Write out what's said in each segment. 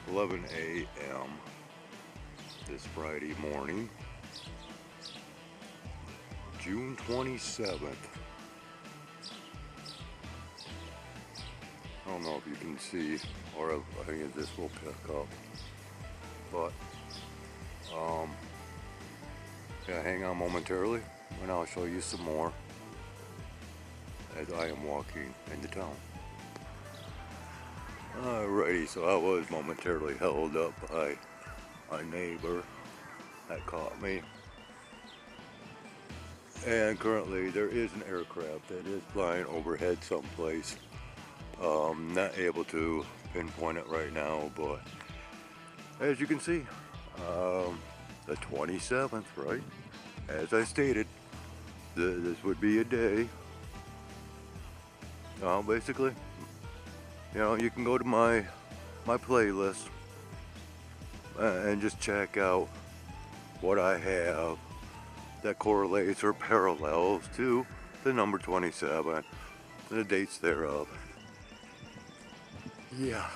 11 a.m. this Friday morning, June 27th. I don't know if you can see, or I think this will pick up, but yeah, hang on momentarily and I'll show you some more as I am walking into town. Alrighty, so I was momentarily held up by my neighbor that caught me. And currently there is an aircraft that is flying overhead someplace. Not able to pinpoint it right now, but as you can see, the 27th, right? As I stated, this would be a day. Basically, you can go to my playlist and just check out what I have that correlates or parallels to the number 27, the dates thereof. Yeah.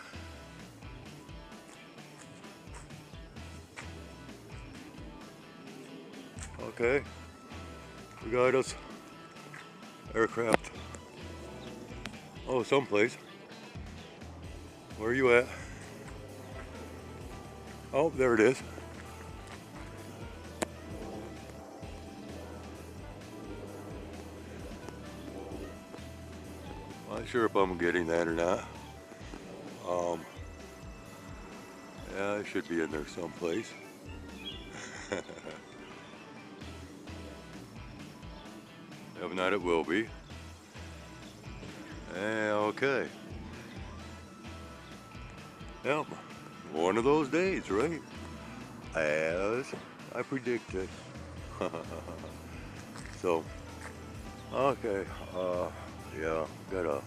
Okay. We got us aircraft. Oh, someplace. Where are you at? Oh, there it is. Not sure if I'm getting that or not. Yeah, it should be in there someplace. If not, it will be. Okay. Yep, one of those days, right? As I predicted. So, okay, yeah, got a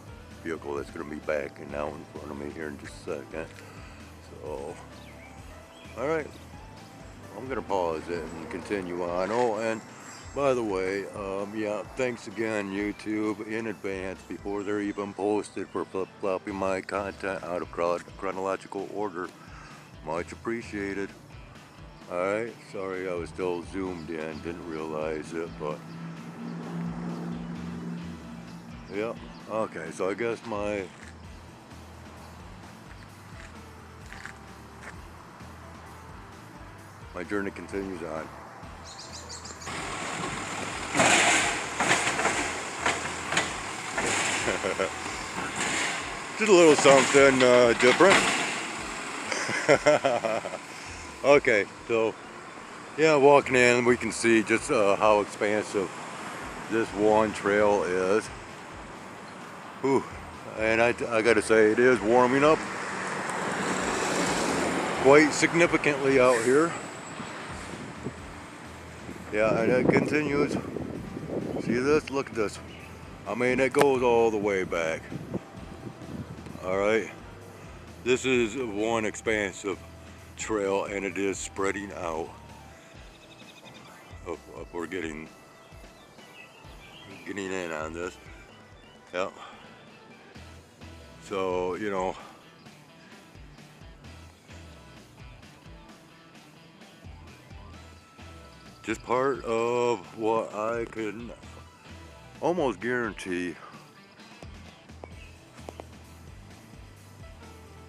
vehicle that's gonna be backing out in front of me here in just a second. So, all right, I'm gonna pause it and continue on. Oh, and by the way, yeah, thanks again, YouTube, in advance before they're even posted for flip-flopping my content out of chronological order. Much appreciated. Alright, sorry I was still zoomed in, didn't realize it, but yeah, okay, so I guess my journey continues on. Just a little something different. Okay, so yeah, walking in, we can see just how expansive this one trail is. Whew. And I gotta say, it is warming up quite significantly out here. Yeah, and it continues. See this? Look at this. I mean, it goes all the way back. Alright. This is one expansive trail, and it is spreading out. We're getting in on this. Yep. So, just part of what I can almost guarantee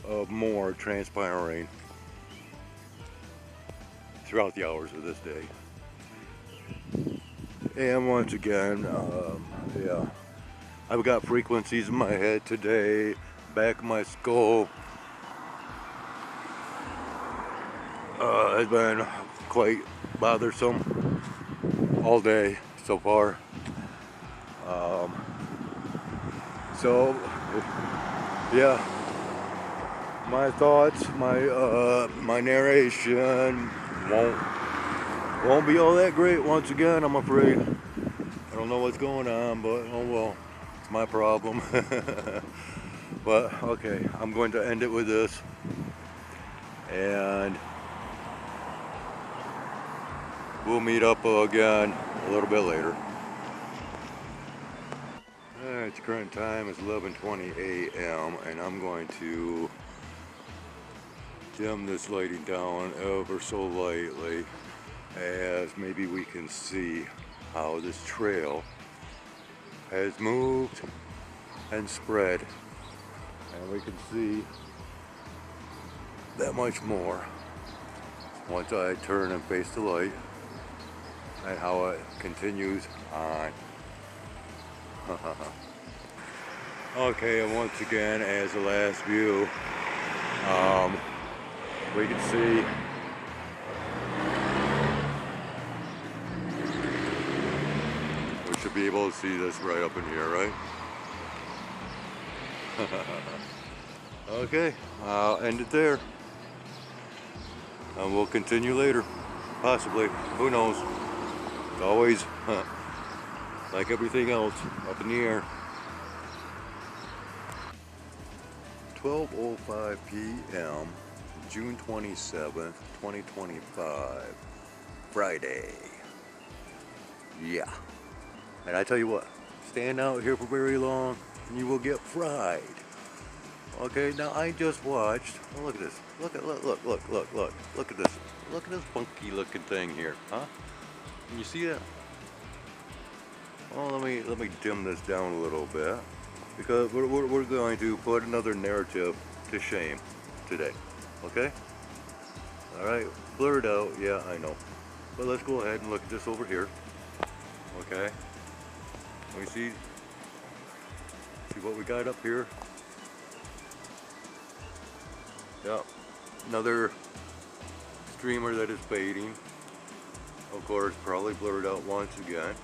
of more transpiring throughout the hours of this day. And once again, yeah, I've got frequencies in my head today, back of my skull. It's been quite bothersome all day so far. So, yeah, my thoughts, my narration won't be all that great once again, I'm afraid. I don't know what's going on, but oh well, it's my problem. But okay, I'm going to end it with this, and we'll meet up again a little bit later. Alright, the current time is 11:20 a.m. and I'm going to dim this lighting down ever so lightly, as maybe we can see how this trail has moved and spread, and we can see that much more once I turn and face the light, and how it continues on. Okay, and once again, as the last view, we can see we should be able to see this right up in here, right? Okay, I'll end it there, and we'll continue later, possibly, who knows. It's always like everything else, up in the air. 12:05 p.m. June 27th, 2025, Friday. Yeah, and I tell you what, stand out here for very long and you will get fried. Okay, now I just watched, oh, look at this, look at this, look at this funky looking thing here, huh? Can you see that? Well, let me dim this down a little bit, because we're going to put another narrative to shame today, okay? Alright, blurred out, yeah, I know. But let's go ahead and look at this over here, okay? Let me see what we got up here. Yep, another streamer that is fading. Of course, probably blurred out once again.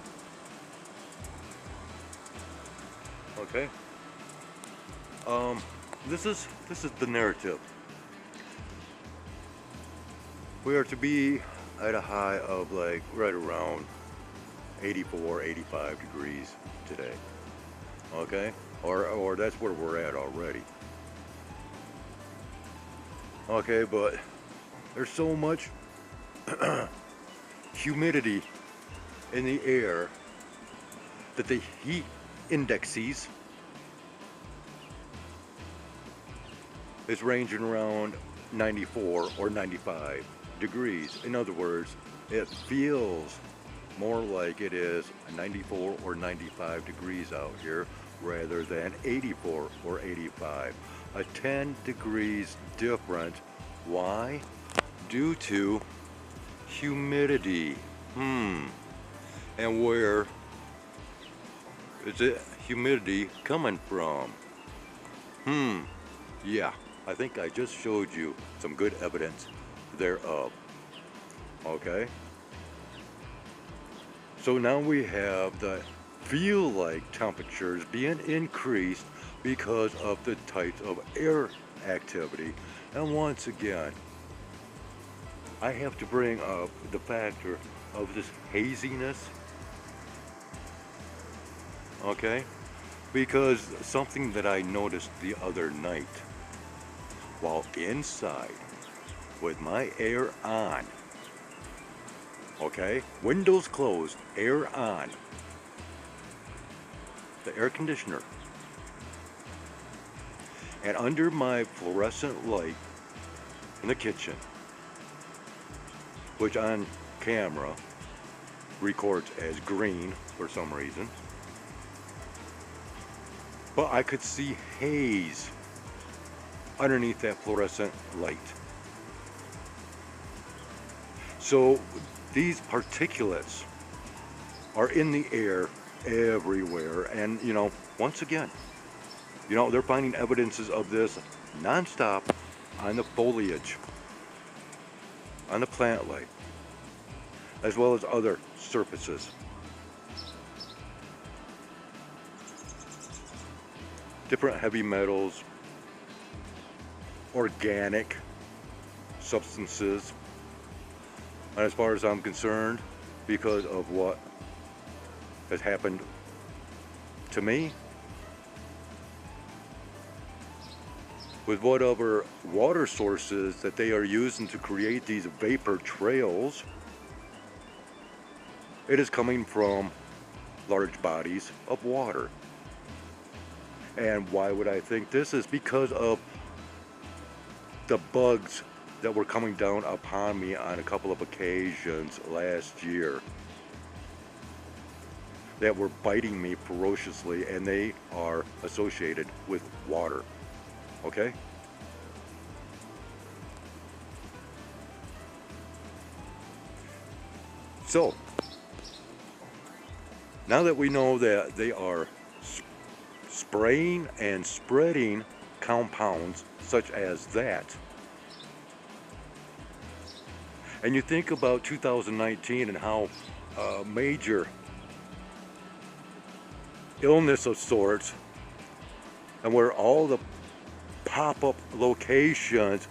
Okay. This is the narrative. We are to be at a high of like right around 84, 85 degrees today. Okay? Or that's where we're at already. Okay, but there's so much humidity in the air that the heat indexes is ranging around 94 or 95 degrees. In other words, it feels more like it is 94 or 95 degrees out here rather than 84 or 85. A 10 degrees different. Why? Due to humidity. And where is it humidity coming from? Yeah, I think I just showed you some good evidence thereof. Okay? So now we have the feel like temperatures being increased because of the types of air activity. And once again, I have to bring up the factor of this haziness, okay? Because something that I noticed the other night while inside with my air on, okay? Windows closed, air on, the air conditioner, and under my fluorescent light in the kitchen, which on camera records as green for some reason, but I could see haze underneath that fluorescent light. So these particulates are in the air everywhere, and you know, once again, you know, they're finding evidences of this nonstop on the foliage, on the plant life, as well as other surfaces. Different heavy metals, organic substances, and as far as I'm concerned, because of what has happened to me, with whatever water sources that they are using to create these vapor trails, it is coming from large bodies of water. And why would I think this is? Because of the bugs that were coming down upon me on a couple of occasions last year that were biting me ferociously, and they are associated with water. Okay? So, now that we know that they are spraying and spreading compounds such as that, and you think about 2019 and how major illness of sorts, and where all the pop-up locations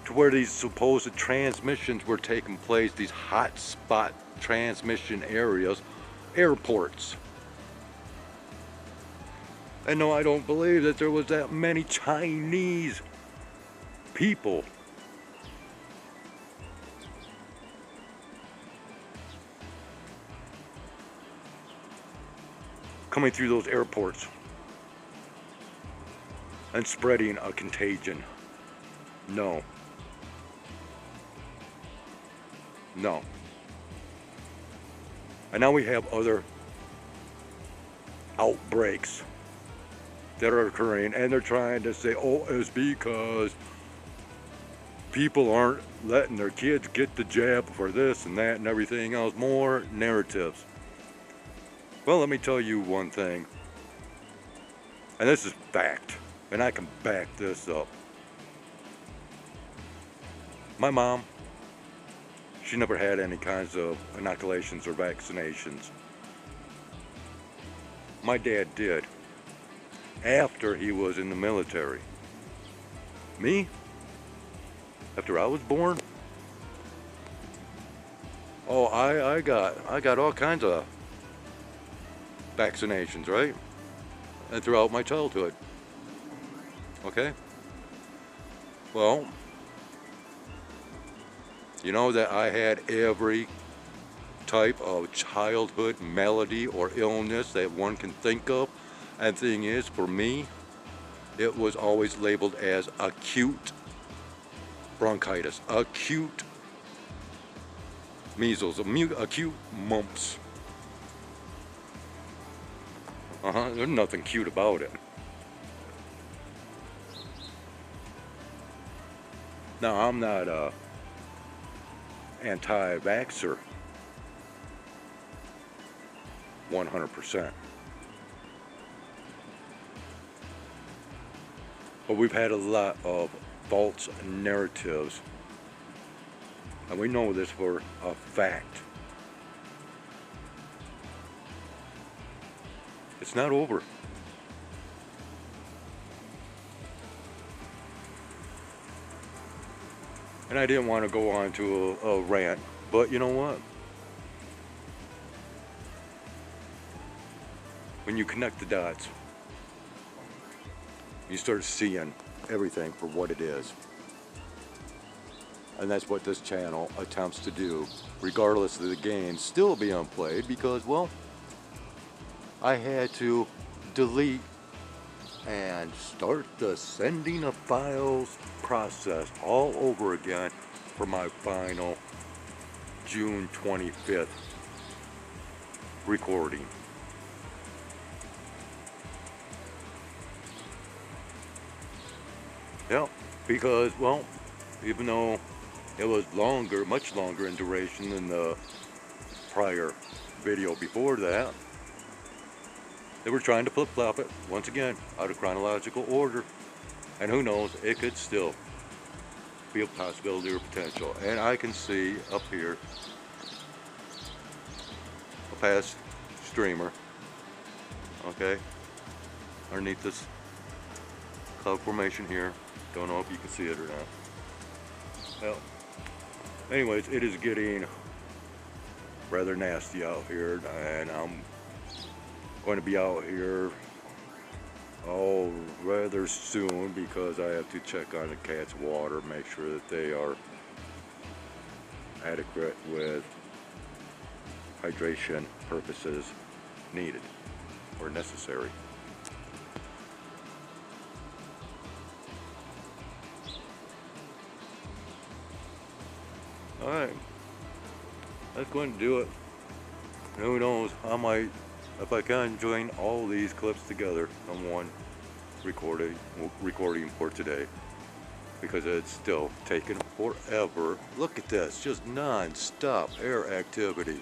to where these supposed transmissions were taking place, these hot spot transmission areas, airports. And no, I don't believe that there was that many Chinese people coming through those airports and spreading a contagion. No. No. And now we have other outbreaks that are occurring, and they're trying to say, oh, it's because people aren't letting their kids get the jab for this and that and everything else. More narratives. Well, let me tell you one thing, and this is fact, and I can back this up. My mom, she never had any kinds of inoculations or vaccinations. My dad did, after he was in the military. Me, after I was born, oh, I got all kinds of vaccinations, right? And throughout my childhood. Okay? Well, you know that I had every type of childhood malady or illness that one can think of. And the thing is, for me, it was always labeled as acute bronchitis, acute measles, acute mumps. There's nothing cute about it. Now, I'm not a anti-vaxxer 100%. But we've had a lot of false narratives, and we know this for a fact. It's not over. And I didn't want to go on to a rant, but you know what? When you connect the dots, you start seeing everything for what it is. And that's what this channel attempts to do, regardless of the game still being played, because, well, I had to delete and start the sending of files process all over again for my final June 25th recording. Yeah, because, well, even though it was longer, much longer in duration than the prior video before that, they were trying to flip-flop it, once again, out of chronological order. And who knows, it could still be a possibility or potential. And I can see up here a past streamer, okay, underneath this cloud formation here. Don't know if you can see it or not. Well, anyways, it is getting rather nasty out here, and I'm going to be out here rather soon, because I have to check on the cat's water, make sure that they are adequate with hydration purposes needed or necessary. Alright, that's going to do it. And who knows, I might, if I can, join all these clips together on one recording for today, because it's still taking forever. Look at this, just non-stop air activity.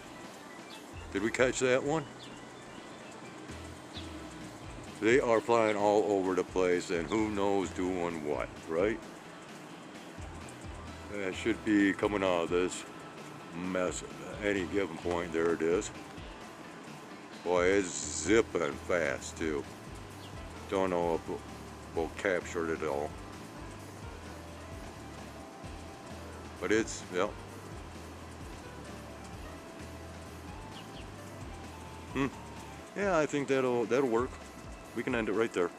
Did we catch that one? They are flying all over the place, and who knows doing what, right? That should be coming out of this mess at any given point. There it is. Boy, it's zipping fast too. Don't know if we'll capture it all. But it's, yep. Yeah, I think that'll work. We can end it right there.